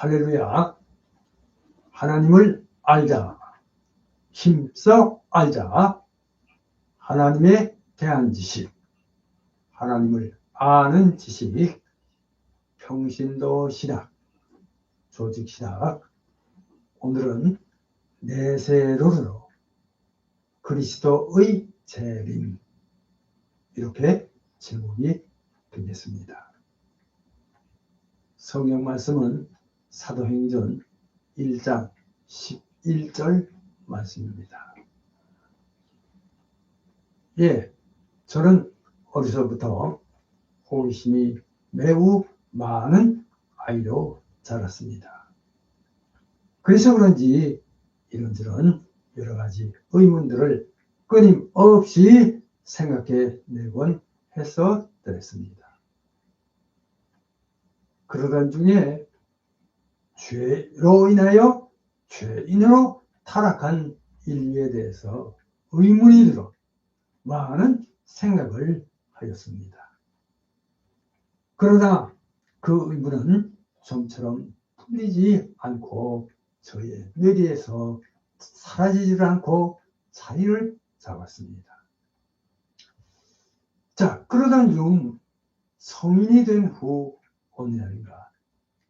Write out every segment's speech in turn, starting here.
할렐루야. 하나님을 알자. 힘써 알자. 하나님에 대한 지식. 하나님을 아는 지식. 평신도 신학. 조직 신학. 오늘은 네세로로 그리스도의 재림. 이렇게 제목이 되겠습니다. 성경 말씀은 사도행전 1장 11절 말씀입니다. 저는 어려서부터 호기심이 매우 많은 아이로 자랐습니다. 그래서 그런지 이런저런 여러 가지 의문들을 끊임없이 생각해 내곤 했었더랬습니다. 그러던 중에 죄로 인하여 죄인으로 타락한 인류에 대해서 의문이 들어 많은 생각을 하였습니다. 그러나 그 의문은 좀처럼 풀리지 않고 저의 뇌리에서 사라지질 않고 자리를 잡았습니다. 자, 그러던 중 성인이 된 후 어느 날인가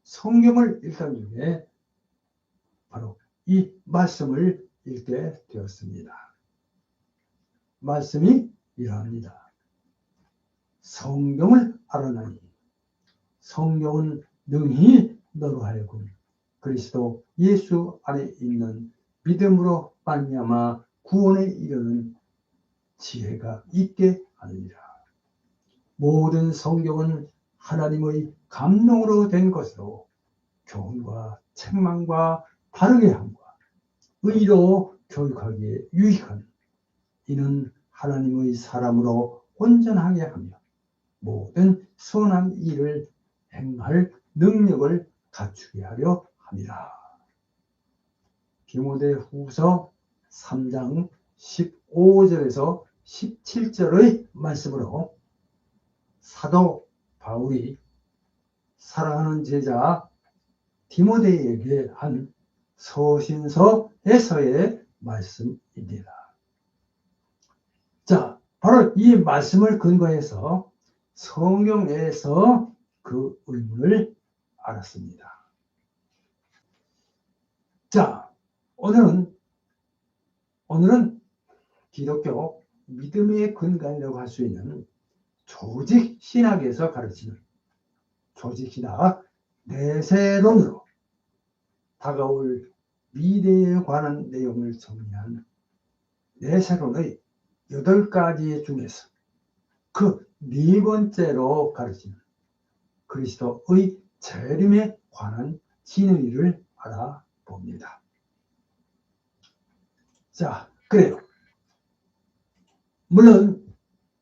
성경을 읽던 중에 바로 이 말씀을 읽게 되었습니다. 말씀이 이러합니다. 성경을 알아나니 성경은 능히 너로 하여금 그리스도 예수 안에 있는 믿음으로 말미암아 구원에 이르는 지혜가 있게 하느니라. 모든 성경은 하나님의 감동으로 된 것으로 교훈과 책망과 바르게 함과 의로 교육하기에 유익한 이는 하나님의 사람으로 온전하게 하며 모든 선한 일을 행할 능력을 갖추게 하려 함이라. 디모데후서 3장 15절에서 17절의 말씀으로 사도 바울이 사랑하는 제자 디모데에게 한 서신서에서의 말씀입니다. 자, 바로 이 말씀을 근거해서 성경에서 그 의문을 알았습니다. 자, 오늘은 기독교 믿음의 근간이라고 할 수 있는 조직 신학에서 가르치는 조직 신학 네세론으로 다가올 미래에 관한 내용을 정리한 네세론의 8가지 중에서 그 4번째로 가르치는 그리스도의 재림에 관한 진리를 알아봅니다. 자, 그래요. 물론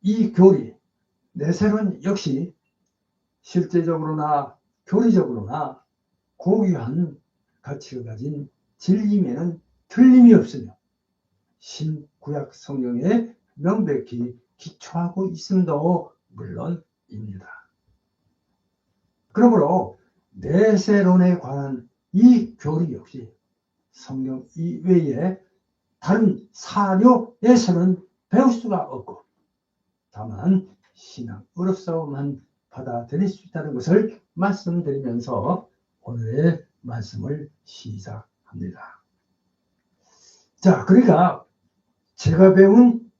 이 교리, 네세론 역시 실제적으로나 교리적으로나 고귀한 가치를 가진 진리에는 틀림이 없으며 신구약 성경에 명백히 기초하고 있음도 물론입니다. 그러므로 네세론에 관한 이 교리 역시 성경 이외에 다른 사료에서는 배울 수가 없고 다만 신앙으로서만 받아들일 수 있다는 것을 말씀드리면서 오늘의 말씀을 시작합니다. 자, 그러니까 제가 배운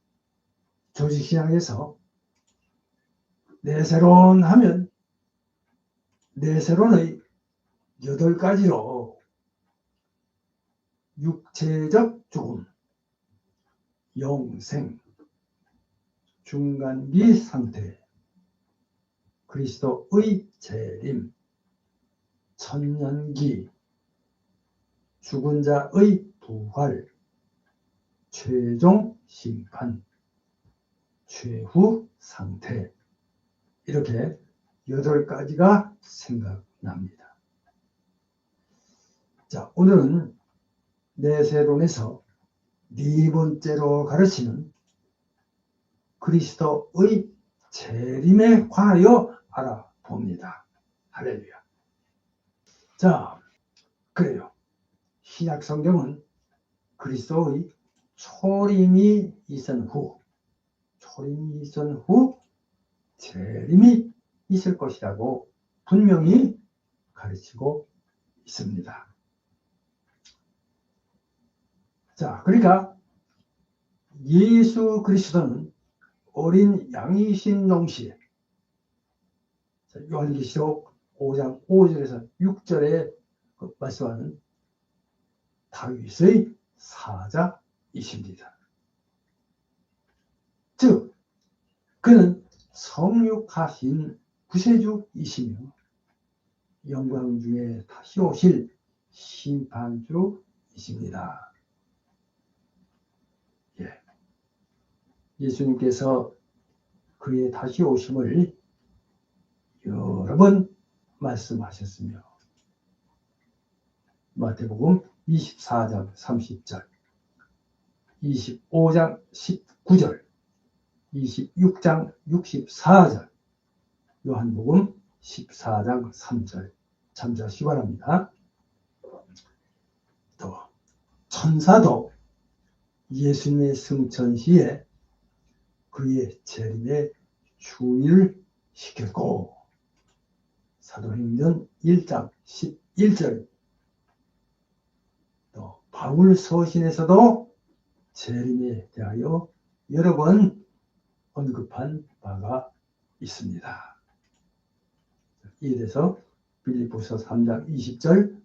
조직신앙에서 네세론 하면 네세론의 8가지로 육체적 죽음, 영생, 중간기 상태, 그리스도의 재림, 천년기, 죽은 자의 부활, 최종 심판, 최후 상태, 이렇게 8가지가 생각납니다. 자, 오늘은 네세론에서 4번째로 가르치는 그리스도의 재림에 관하여 알아봅니다. 할렐루야. 자, 그래요. 신약 성경은 그리스도의 초림이 있은 후 재림이 있을 것이라고 분명히 가르치고 있습니다. 자, 그러니까 예수 그리스도는 어린 양이신 농시에 요한계시록 5장 5절에서 6절에 말씀하는 다윗의 사자이십니다. 즉 그는 성육하신 구세주이시며 영광 중에 다시 오실 심판주이십니다. 예수님께서 그의 다시 오심을 여러 번 말씀하셨으며 마태복음 24장 30절, 25장 19절, 26장 64절, 요한복음 14장 3절 참조하시기 바랍니다. 또 천사도 예수님의 승천 시에 그의 재림에 주의를 시켰고 사도행전 1장 11절 또 바울 서신에서도 재림에 대하여 여러 번 언급한 바가 있습니다. 이에 대해서 빌립보서 3장 20절,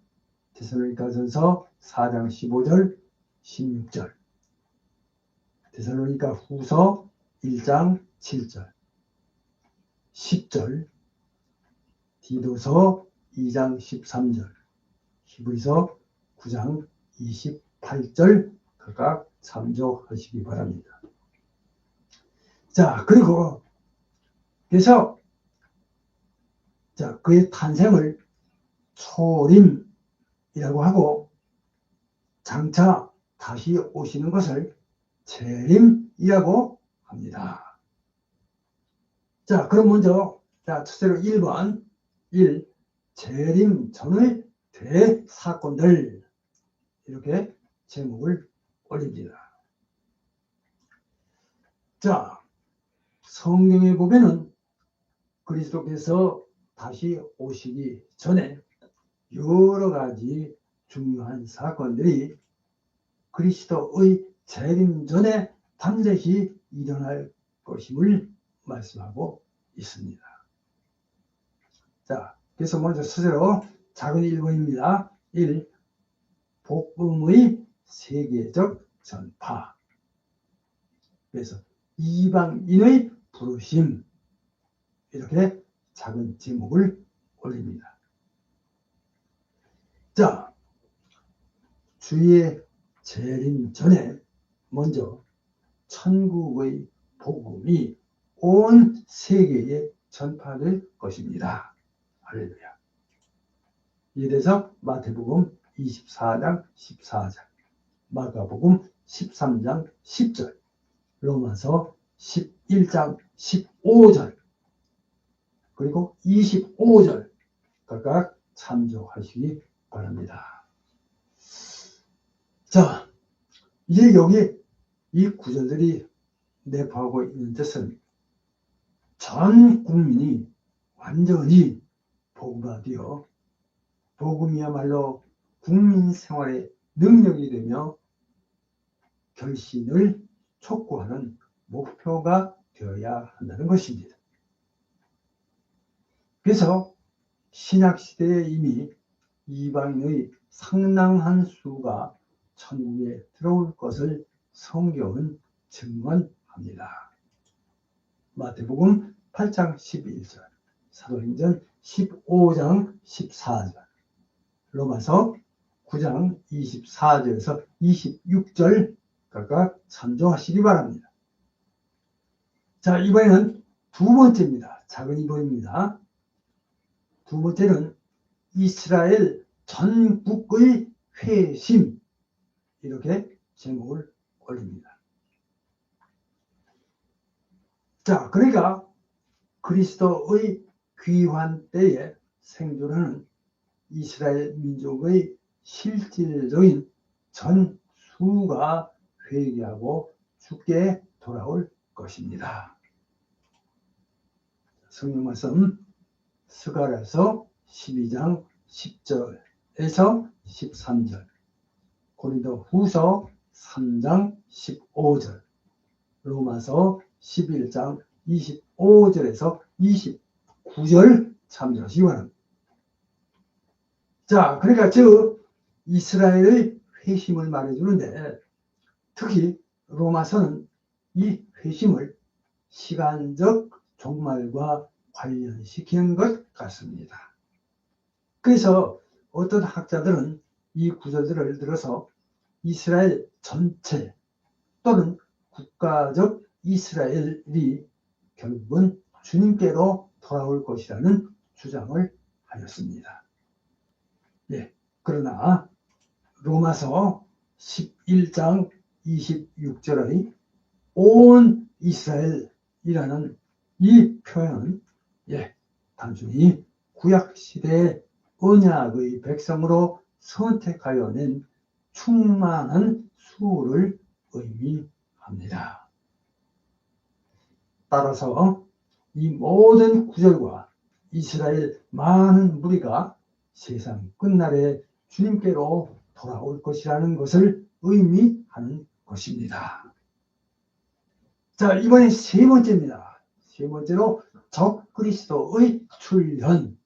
데살로니가전서 4장 15절, 16절, 데살로니가 후서 1장 7절, 10절, 디도서 2장 13절, 히브리서 9장 28절 각각 참조하시기 바랍니다. 자, 그리고 그래서 그의 탄생을 초림이라고 하고 장차 다시 오시는 것을 재림이라고 합니다. 자, 그럼 먼저 첫째로 1번 1. 재림 전의 대사건들 이렇게 제목을 올립니다. 자, 성경에 보면은 그리스도께서 다시 오시기 전에 여러 가지 중요한 사건들이 그리스도의 재림 전에 반드시 일어날 것임을 말씀하고 있습니다. 자, 그래서 먼저 첫째로 작은 1번입니다. 1. 복음의 세계적 전파. 그래서 이방인의 부르심 이렇게 작은 제목을 올립니다. 자, 주의 재림 전에 먼저 천국의 복음이 온 세계에 전파될 것입니다. 할렐루야. 이에 대해서 마태복음 24장 14절, 마가복음 13장 10절, 로마서 11장 15절, 그리고 25절 각각 참조하시기 바랍니다. 자, 이제 여기 이 구절들이 내포하고 있는 뜻은 전 국민이 완전히 복음화되어 복음이야말로 국민 생활의 능력이 되며 결신을 촉구하는 목표가 되어야 한다는 것입니다. 그래서 신약시대에 이미 이방인의 상당한 수가 천국에 들어올 것을 성경은 증언합니다. 마태복음 8장 11절, 사도행전 15장 14절, 로마서 9장 24절에서 26절 각각 참조하시기 바랍니다. 자, 이번에는 두 번째입니다. 작은 2번입니다. 두 번째는 이스라엘 전국의 회심 이렇게 제목을 올립니다. 자, 그러니까 그리스도의 귀환 때에 생존하는 이스라엘 민족의 실질적인 전수가 회개하고 죽게 돌아올 것입니다. 성경 말씀 스가랴서 12장 10절에서 13절, 고린도후서 3장 15절, 로마서 11장 25절에서 29절 참조하시기 바랍니다. 자, 그러니까 이스라엘의 회심을 말해주는데, 특히 로마서는 이 회심을 시간적 종말과 관련시키는 것 같습니다. 그래서 어떤 학자들은 이 구절들을 들어서 이스라엘 전체 또는 국가적 이스라엘이 결국은 주님께로 돌아올 것이라는 주장을 하였습니다. 예, 그러나 로마서 11장 26절의 온 이스라엘이라는 이 표현은 단순히 구약시대의 언약의 백성으로 선택하여 낸 충만한 수를 의미합니다. 따라서 이 모든 구절과 이스라엘 많은 무리가 세상 끝날에 주님께로 돌아올 것이라는 것을 의미하는 것입니다. 자, 이번에 세 번째입니다. 세 번째로 적그리스도의 출현,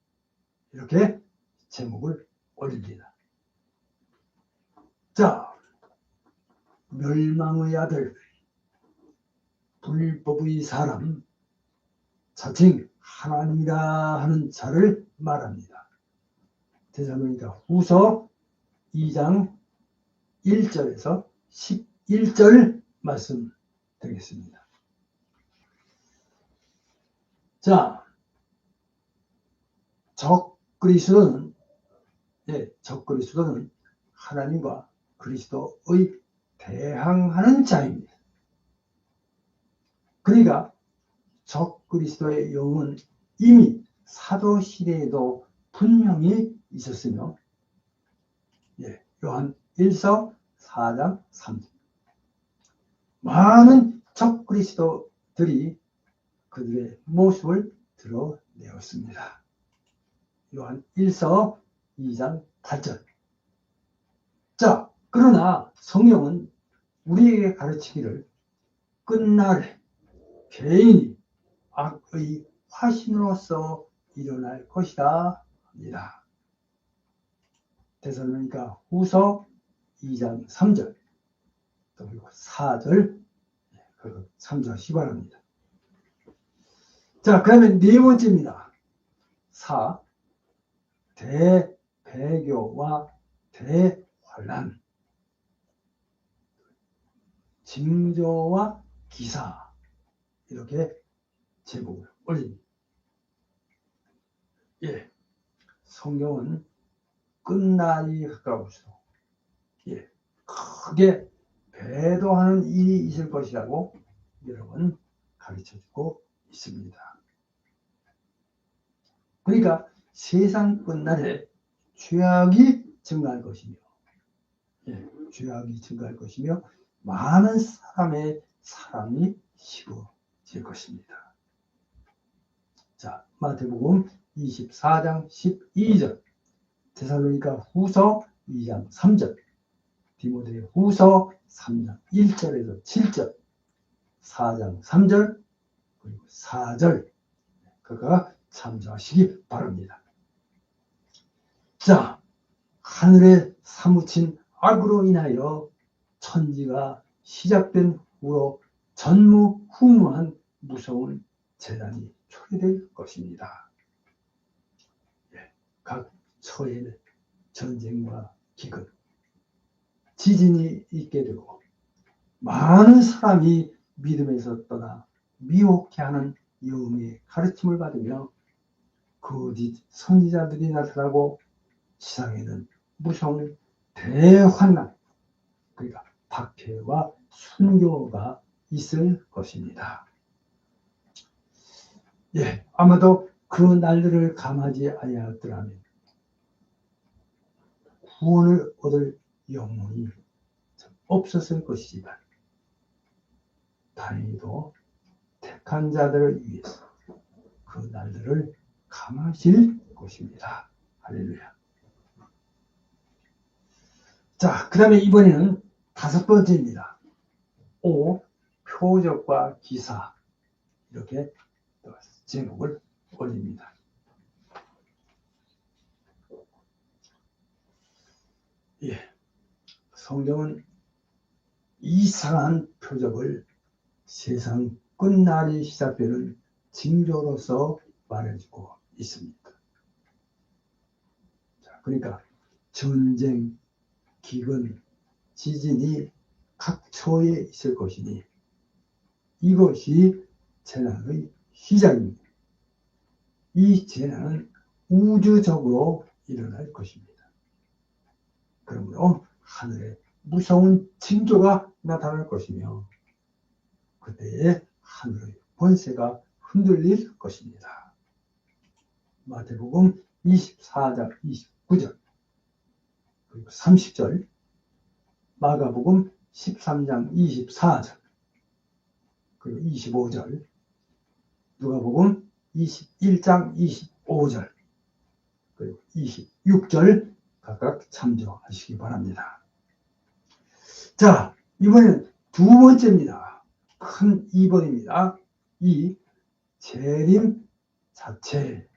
이렇게 제목을 올립니다. 자, 멸망의 아들, 불법의 사람, 자칭 하나님이라 하는 자를 말합니다. 데살로니가 후서 2장 1절에서 11절 말씀 드리겠습니다. 자, 적그리스도는 하나님과 그리스도의 대항하는 자입니다. 그러니까 적그리스도의 영은 이미 사도시대에도 분명히 있었으며, 요한 1서 4장 3절, 많은 적그리스도들이 그들의 모습을 드러내었습니다. 요한 1서 2장 8절. 자, 그러나 성경은 우리에게 가르치기를 끝날에 개인이 악의 화신으로서 일어날 것이다 합니다. 데살로니가 후서 2장 3절, 그리고 4절, 참조하시기 바랍니다. 자, 그러면 네 번째입니다. 4. 대배교와 대환란, 징조와 기사, 이렇게 제목을 올립니다. 성경은 끝날이 가까울수록 크게 배도하는 일이 있을 것이라고 여러 번 가르쳐주고 있습니다. 그러니까 세상 끝날에 죄악이 증가할 것이며, 죄악이 증가할 것이며, 많은 사람의 사랑이 식어질 것입니다. 자, 마태복음 24장 12절, 데살로니가 후서 2장 3절, 디모데 후서 3장 1절에서 7절, 4장 3절, 그리고 4절, 그가 참조하시기 바랍니다. 자, 하늘에 사무친 악으로 인하여 천지가 시작된 후로 전무후무한 무서운 재난이 초래될 것입니다. 각 처에 전쟁과 기근, 지진이 있게 되고, 많은 사람이 믿음에서 떠나 미혹해하는 영의 가르침을 받으며 거짓 선지자들이 나타나고, 지상에는 무서운 대환난, 그러니까 박해와 순교가 있을 것입니다. 아마도 그 날들을 감하지 아니하였더라면 구원을 얻을 영혼이 없었을 것이지만 다행히도 택한 자들을 위해서 그 날들을 감하실 것입니다. 할렐루야. 자, 그 다음에 이번에는 5번째입니다. 5. 표적과 기사. 이렇게 제목을 올립니다. 예, 성경은 이상한 표적을 세상 끝날이 시작되는 징조로서 말해주고 있습니다. 자, 그러니까 전쟁, 기근, 지진이 각처에 있을 것이니 이것이 재난의 시작입니다. 이 재난은 우주적으로 일어날 것입니다. 그러므로 하늘에 무서운 징조가 나타날 것이며 그때에 하늘의 권세가 흔들릴 것입니다. 마태복음 24장 29절 그리고 30절, 마가복음 13장 24절 그리고 25절, 누가복음 21장 25절 그리고 26절 각각 참조하시기 바랍니다. 자, 이번엔 2번째입니다. 큰 2번입니다. 이 재림 자체,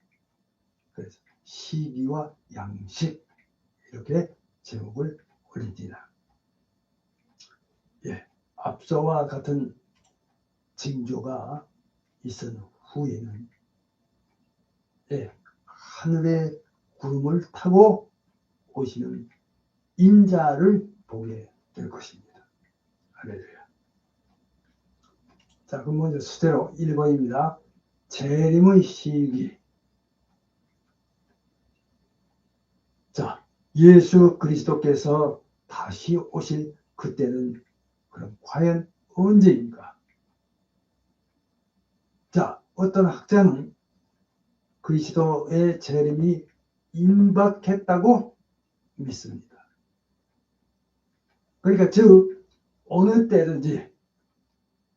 그래서 시기와 양식 이렇게 제목을 올립니다. 예, 앞서와 같은 징조가 있은 후에는 하늘의 구름을 타고 오시는 인자를 보게 될 것입니다. 할렐루야. 자, 그럼 먼저 수대로 1번입니다. 재림의 시기. 자, 예수 그리스도께서 다시 오실 그때는 그럼 과연 언제인가? 자, 어떤 학자는 그리스도의 재림이 임박했다고 믿습니다. 그러니까 즉 어느 때든지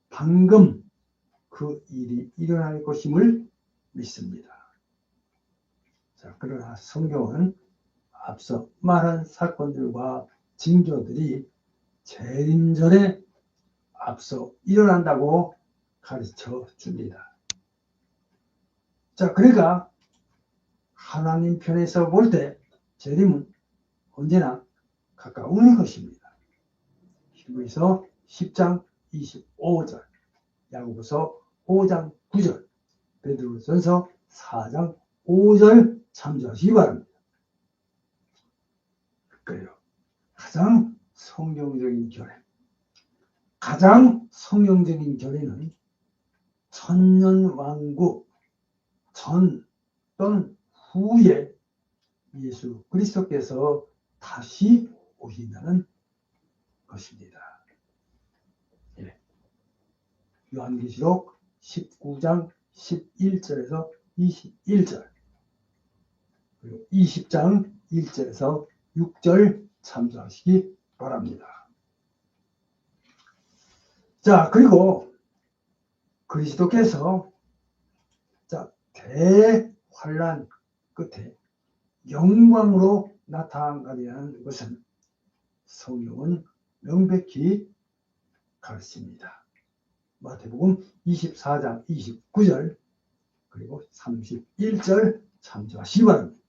방금 그 일이 일어날 것임을 믿습니다. 자, 그러나 성경은 앞서 말한 사건들과 징조들이 재림 전에 앞서 일어난다고 가르쳐 줍니다. 자, 그러니까 하나님 편에서 볼 때 재림은 언제나 가까운 것입니다. 히브리서 10장 25절, 야고보서 5장 9절, 베드로전서 4장 5절 참조하시기 바랍니다. 그래요. 가장 성경적인 결례는 천년왕국 전 또는 후에 예수 그리스도께서 다시 오신다는 것입니다. 예. 요한계시록 19장 11절에서 21절 그리고 20장 1절에서 6절 참조하시기 바랍니다. 자, 그리고 그리스도께서 대환란 끝에 영광으로 나타나리라는 것은 성경은 명백히 가르칩니다. 마태복음 24장 29절 그리고 31절 참조하시기 바랍니다.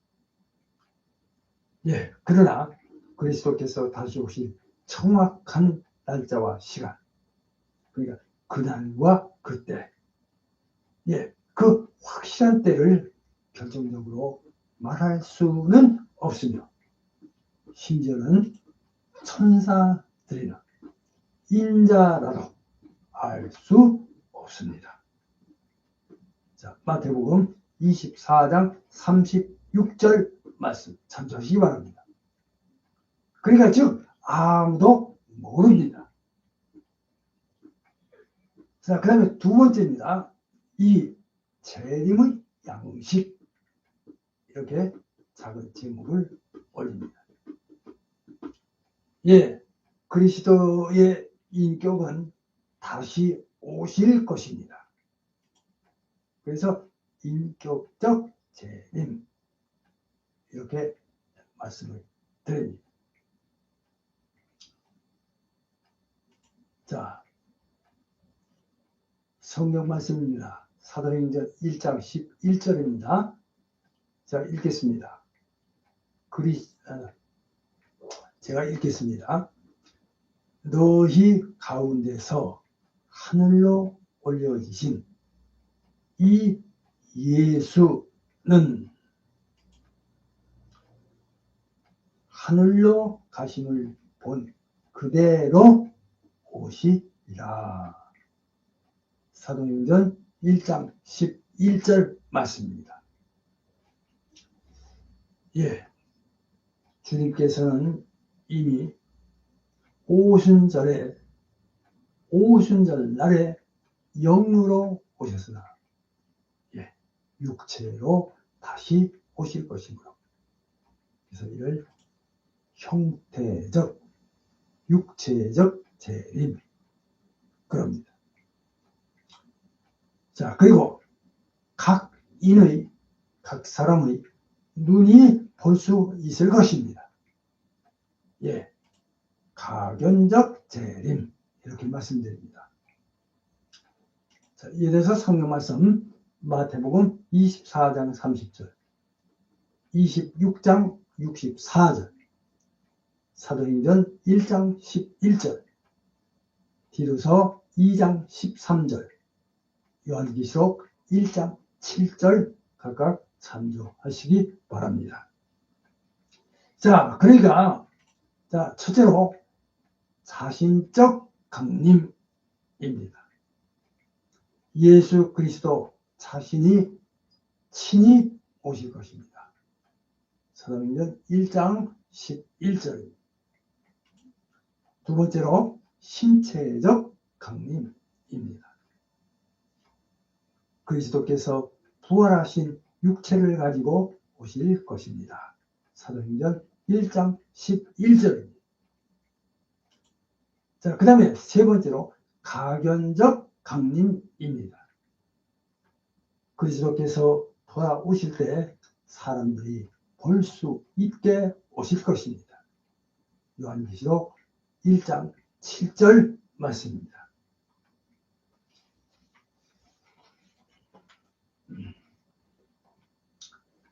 예, 그러나 그리스도께서 다시 오실 정확한 날짜와 시간, 그러니까 그날과 그때, 그 확실한 때를 결정적으로 말할 수는 없으며 심지어는 천사들이나 인자라도 알 수 없습니다. 자, 마태복음 24장 36절 말씀 참조하시기 바랍니다. 그러니까 즉 아무도 모릅니다. 자, 그 다음에 2번째입니다. 이 재림의 양식, 이렇게 작은 제목을 올립니다. 예, 그리스도의 인격은 다시 오실 것입니다. 그래서 인격적 재림 이렇게 말씀을 드립니다. 자, 성경 말씀입니다. 사도행전 1장 11절입니다. 자, 읽겠습니다. 제가 읽겠습니다. 너희 가운데서 하늘로 올려지신 이 예수는 하늘로 가심을 본 그대로 오시리라. 사도행전 1장 11절 말씀입니다. 예, 주님께서는 이미 오순절 날에 영으로 오셨으나 예, 육체로 다시 오실 것이므로 그래서 이를 형태적 육체적 재림 그럽니다. 자, 그리고 각 사람의 눈이 볼 수 있을 것입니다. 예, 가견적 재림 이렇게 말씀드립니다. 자, 이에 대해서 성경 말씀 마태복음 24장 30절 26장 64절 사도행전 1장 11절 디도서 2장 13절 요한계시록 1장 7절 각각 참조하시기 바랍니다. 자, 그러니까 자, 첫째로 자신적 강림입니다. 예수 그리스도 자신이 친히 오실 것입니다. 사도행전 1장 11절입니다. 두 번째로 신체적 강림입니다. 그리스도께서 부활하신 육체를 가지고 오실 것입니다. 사도행전 1장 11절입니다. 자, 그 다음에 세 번째로 가견적 강림입니다. 그리스도께서 돌아오실 때 사람들이 볼 수 있게 오실 것입니다. 요한계시록 1장 7절 말씀입니다.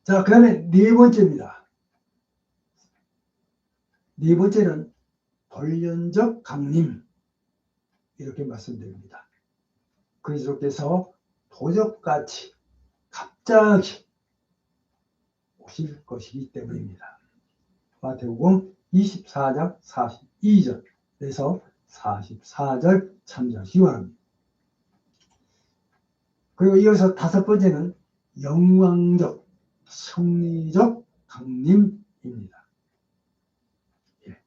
자, 그 다음에 네 번째입니다. 네 번째는 돌연적 강림 이렇게 말씀드립니다. 그리스도께서 도적같이 갑자기 오실 것이기 때문입니다. 마태복음 24장 42절에서 44절 참조하시기 바랍니다. 그리고 이어서 다섯 번째는 영광적 승리적 강림입니다. 예.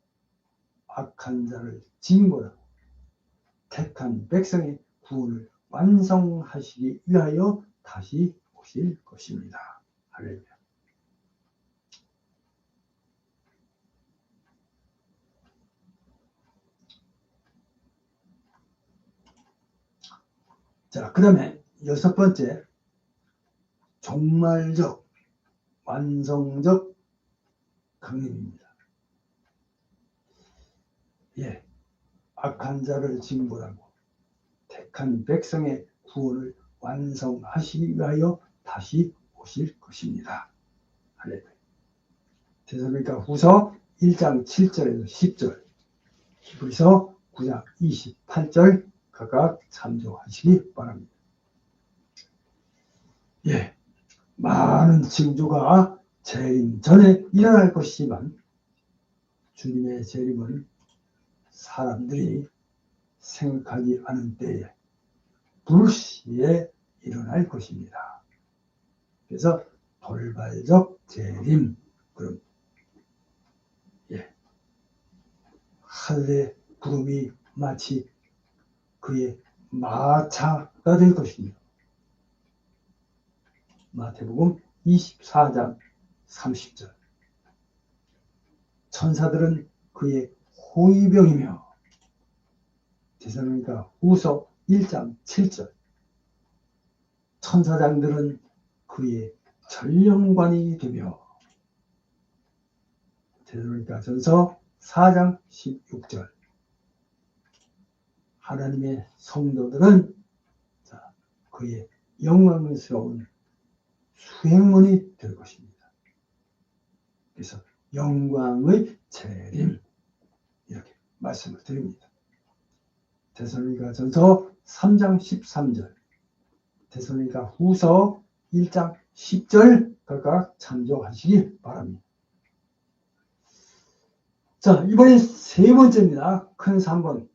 악한 자를 징벌하고 택한 백성의 구원을 완성하시기 위하여 다시 오실 것입니다. 할렐루야. 자, 그 다음에 여섯 번째, 종말적, 완성적 강림입니다. 예, 악한 자를 징벌하고 택한 백성의 구원을 완성하시기 위하여 다시 오실 것입니다. 할렐루야. 데살로니가 후서 1장 7절에서 10절, 히브리서 9장 28절 각각 참조하시기 바랍니다. 예, 많은 징조가 재림 전에 일어날 것이지만 주님의 재림은 사람들이 생각하지 않은 때에 불시에 일어날 것입니다. 그래서 돌발적 재림 그럼 예, 하늘의 구름이 마치 그의 마차가 될 것입니다. 마태복음 24장 30절 천사들은 그의 호위병이며 데살로니가 후서 1장 7절 천사장들은 그의 전령관이 되며 데살로니가 전서 4장 16절 하나님의 성도들은 그의 영광스러운 수행문이 될 것입니다. 그래서 영광의 재림 이렇게 말씀을 드립니다. 데살로니가 전서 3장 13절 데살로니가 후서 1장 10절 각각 참조하시기 바랍니다. 자, 이번엔 세 번째입니다. 큰 3번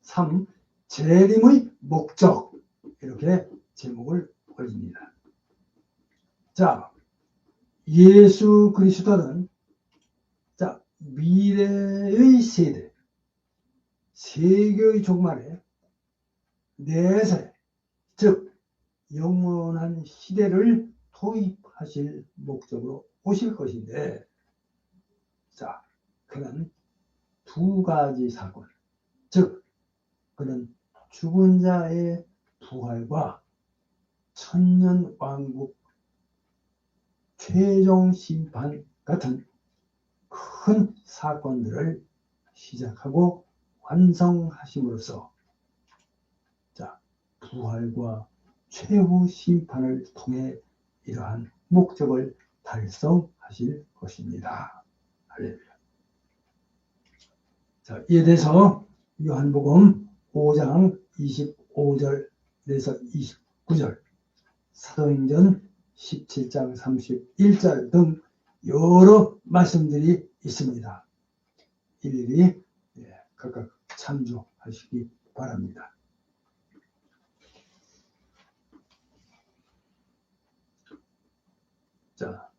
3. 재림의 목적 이렇게 제목을 올립니다. 자, 예수 그리스도는 미래의 세대 세계의 종말에 내세 즉 영원한 시대를 도입하실 목적으로 오실 것인데 그는 두 가지 사건 즉 그는 죽은 자의 부활과 천년왕국 최종 심판 같은 큰 사건들을 시작하고 완성하심으로써 부활과 최후 심판을 통해 이러한 목적을 달성하실 것입니다. 할렐루야. 자, 이에 대해서 요한복음 5장 25절에서 29절, 사도행전 17장 31절 등 여러 말씀들이 있습니다. 일일이 각각 참조하시기 바랍니다. 자,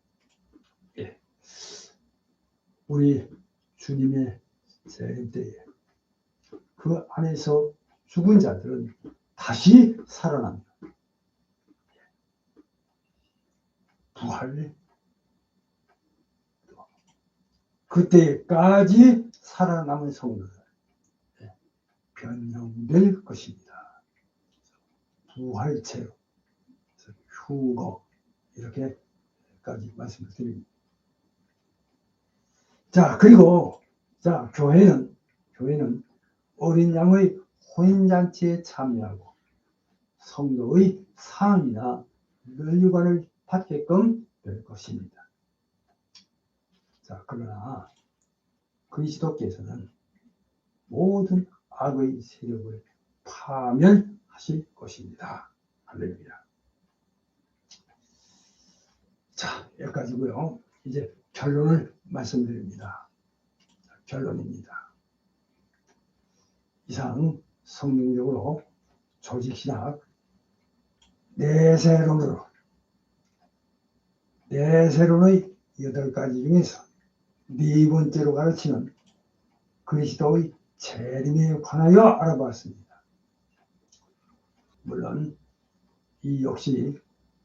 우리 주님의 재림 때에 그 안에서 죽은 자들은 다시 살아납니다. 부활 그때까지 살아남은 성도들 변형될 것입니다. 부활체로 휴거 이렇게까지 말씀을 드립니다. 자, 그리고 교회는 어린 양의 혼인잔치에 참여하고 성도의 상이나 면류관을 받게끔 될 것입니다. 자, 그러나 그리스도께서는 모든 악의 세력을 파멸하실 것입니다. 할렐루야. 자, 여기까지고요. 이제 결론을 말씀드립니다. 결론입니다. 이상 성경적으로 조직신학 내세론의 8가지 중에서 네 번째로 가르치는 그리스도의 재림에 관하여 알아봤습니다. 물론 이 역시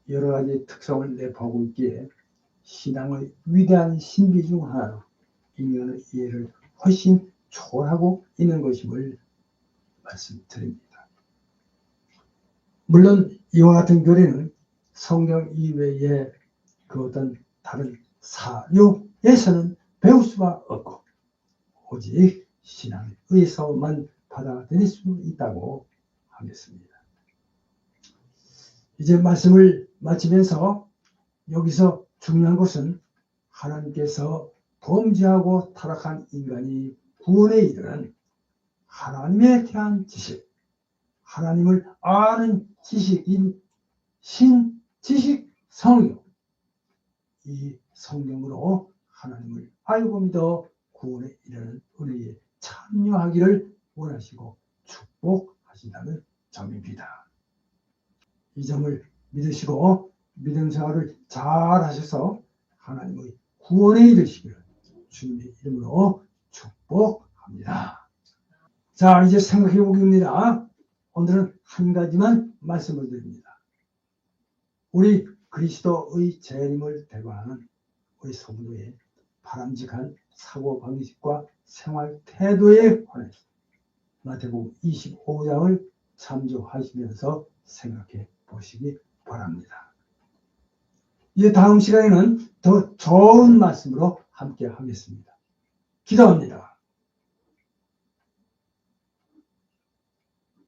여러 가지 특성을 내포하고 있기에 신앙의 위대한 신비 중 하나로 인간의 이해를 훨씬 초월하고 있는 것임을 말씀드립니다. 물론 이와 같은 교리는 성경 이외에 그 어떤 다른 사료에서는 배울 수가 없고 오직 신앙에서만 받아들일 수 있다고 하겠습니다. 이제 말씀을 마치면서 여기서 중요한 것은 하나님께서 범죄하고 타락한 인간이 구원에 이르는 하나님에 대한 지식, 하나님을 아는 지식인 신지식 성경, 이 성경으로 하나님을 알고 믿어 구원에 이르는 은혜에 참여하기를 원하시고 축복하신다는 점입니다. 이 점을 믿으시고 믿음 생활을 잘 하셔서 하나님의 구원에 이르시기를 주님의 이름으로 축복합니다. 자, 이제 생각해 보기입니다. 오늘은 한 가지만 말씀을 드립니다. 우리 그리스도의 재림을 대관하는 우리 성도의 바람직한 사고 방식과 생활 태도에 관해서 마태복음 25장을 참조하시면서 생각해 보시기 바랍니다. 이제 다음 시간에는 더 좋은 말씀으로 함께 하겠습니다. 기도합니다.